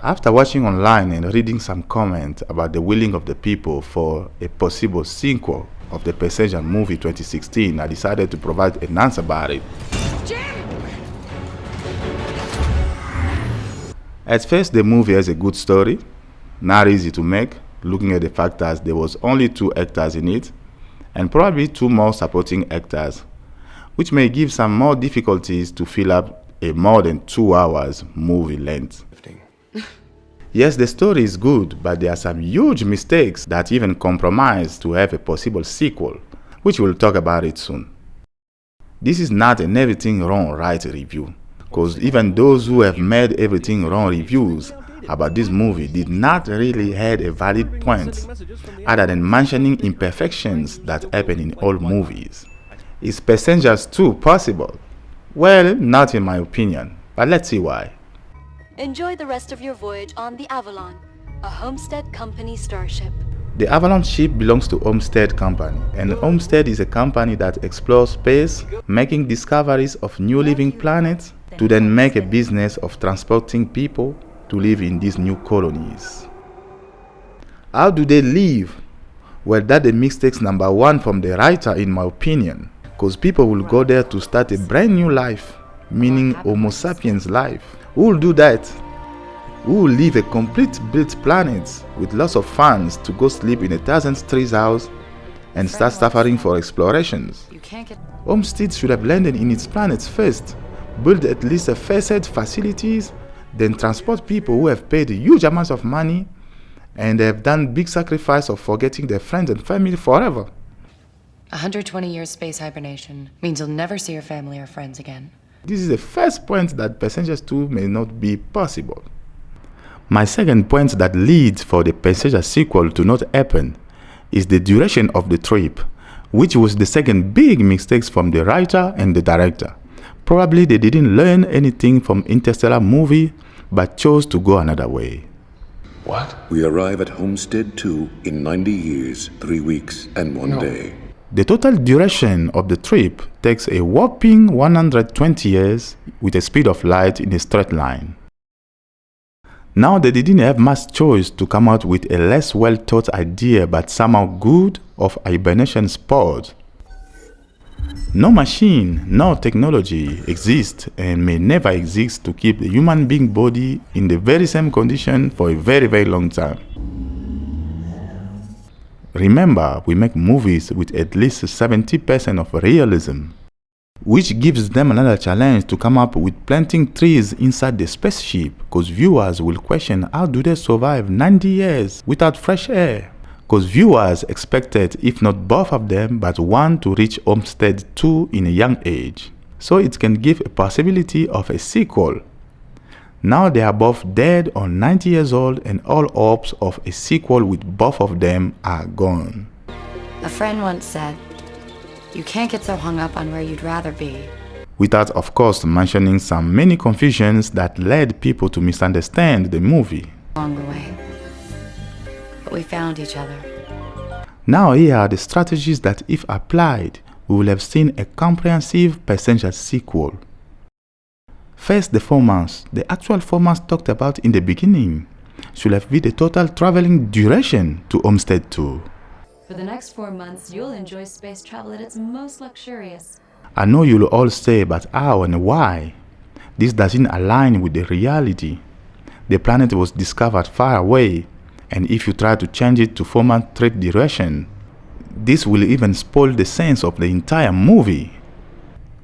After watching online and reading some comments about the willing of the people for a possible sequel of the Passenger movie 2016, I decided to provide an answer about it. At first, the movie has a good story, not easy to make, looking at the fact that there was only 2 actors in it, and probably 2 more supporting actors, which may give some more difficulties to fill up a more than 2 hours movie length. Yes, the story is good, but there are some huge mistakes that even compromise to have a possible sequel, which we'll talk about it soon. This is not an everything wrong right review, because even those who have made everything wrong reviews about this movie did not really have a valid point, other than mentioning imperfections that happen in all movies. Is Passengers 2 possible? Well, not in my opinion, but let's see why. Enjoy the rest of your voyage on the Avalon, a Homestead Company starship. The Avalon ship belongs to Homestead Company, and Homestead is a company that explores space, making discoveries of new living planets, to then make a business of transporting people to live in these new colonies. How do they live? Well, that's the mistakes number 1 from the writer in my opinion, because people will go there to start a brand new life, meaning Homo sapiens life. Who will do that? Who will leave a complete built planet with lots of funds to go sleep in a 1,000 house and start suffering for explorations? Homestead should have landed in its planets first, build at least a first-aid facilities, then transport people who have paid huge amounts of money and have done big sacrifice of forgetting their friends and family forever. 120 years space hibernation means you'll never see your family or friends again. This is the first point that Passengers 2 may not be possible. My second point that leads for the Passenger sequel to not happen is the duration of the trip, which was the second big mistake from the writer and the director. Probably they didn't learn anything from Interstellar movie, but chose to go another way. What? We arrive at Homestead 2 in 90 years, 3 weeks, and 1 day. The total duration of the trip takes a whopping 120 years with a speed of light in a straight line. Now they didn't have much choice to come out with a less well-thought idea but somehow good of hibernation sport. No machine, no technology exists and may never exist to keep the human being body in the very same condition for a very, very long time. Remember, we make movies with at least 70% of realism, which gives them another challenge to come up with planting trees inside the spaceship, because viewers will question how do they survive 90 years without fresh air, because viewers expected, if not both of them, but one to reach Homestead 2 in a young age, so it can give a possibility of a sequel. Now they are both dead or 90 years old and all hopes of a sequel with both of them are gone. A friend once said, "You can't get so hung up on where you'd rather be." Without of course mentioning some many confusions that led people to misunderstand the movie. Along the way. But we found each other. Now here are the strategies that if applied, we will have seen a comprehensive Passenger sequel. First, the formats. The actual formats talked about in the beginning should have been the total traveling duration to Homestead 2. For the next 4 months, you'll enjoy space travel at its most luxurious. I know you'll all say, but how and why? This doesn't align with the reality. The planet was discovered far away, and if you try to change it to format trip duration, this will even spoil the sense of the entire movie.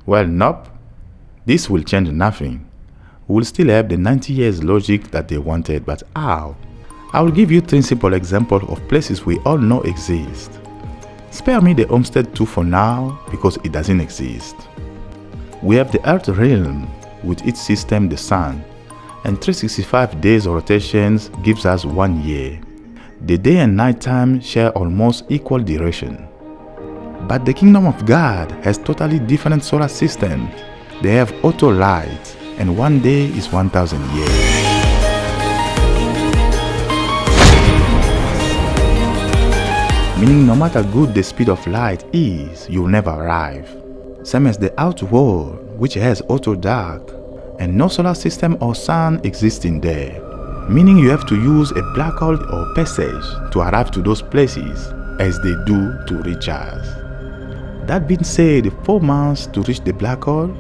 Well, nope. This will change nothing. We'll still have the 90 years logic that they wanted, but how? I will give you 3 simple examples of places we all know exist. Spare me the Homestead 2 for now, because it doesn't exist. We have the Earth realm, with its system the Sun, and 365 days of rotations gives us 1 year. The day and night time share almost equal duration. But the Kingdom of God has totally different solar systems. They have auto light, and 1 day is 1,000 years. Meaning no matter good the speed of light is, you'll never arrive. Same as the Outworld, which has auto dark, and no solar system or sun existing there. meaning you have to use a black hole or passage to arrive to those places, as they do to reach us. That being said, 4 months to reach the black hole,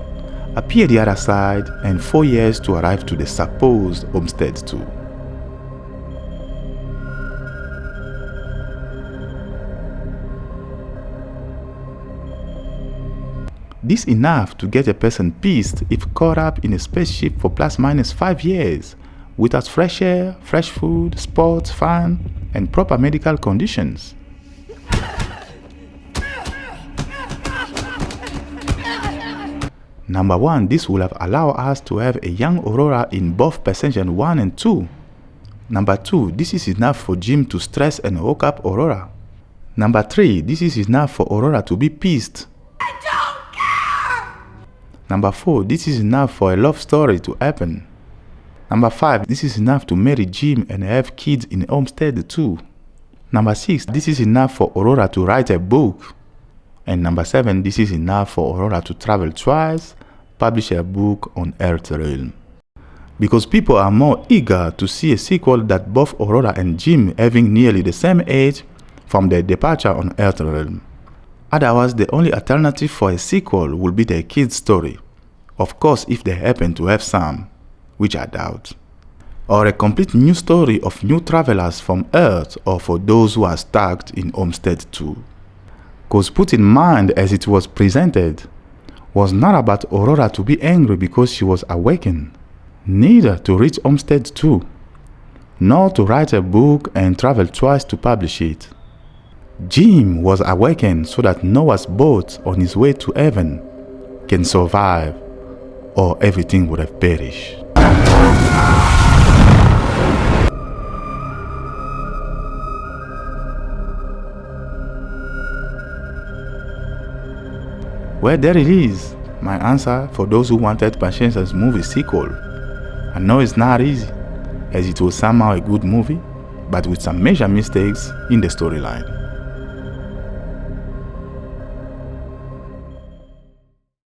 appear the other side, and 4 years to arrive to the supposed Homestead 2. This enough to get a person pissed if caught up in a spaceship for ±5 years, without fresh air, fresh food, sports, fun, and proper medical conditions. Number 1, this will have allowed us to have a young Aurora in both Passenger 1 and 2. Number 2, this is enough for Jim to stress and hook up Aurora. Number 3, this is enough for Aurora to be pissed. Number 4, this is enough for a love story to happen. Number 5, this is enough to marry Jim and have kids in Homestead 2. Number 6, this is enough for Aurora to write a book. And number 7, this is enough for Aurora to travel twice, publish a book on Earthrealm. Because people are more eager to see a sequel that both Aurora and Jim having nearly the same age from their departure on Earthrealm. Otherwise, the only alternative for a sequel will be their kids' story. Of course, if they happen to have some, which I doubt. Or a complete new story of new travelers from Earth, or for those who are stuck in Homestead 2. Cause put in mind as it was presented, was not about Aurora to be angry because she was awakened, neither to reach Homestead 2, nor to write a book and travel twice to publish it. Jim was awakened so that Noah's boat on his way to heaven can survive, or everything would have perished. Well, there it is, my answer for those who wanted Patience's movie sequel. I know it's not easy, as it was somehow a good movie, but with some major mistakes in the storyline.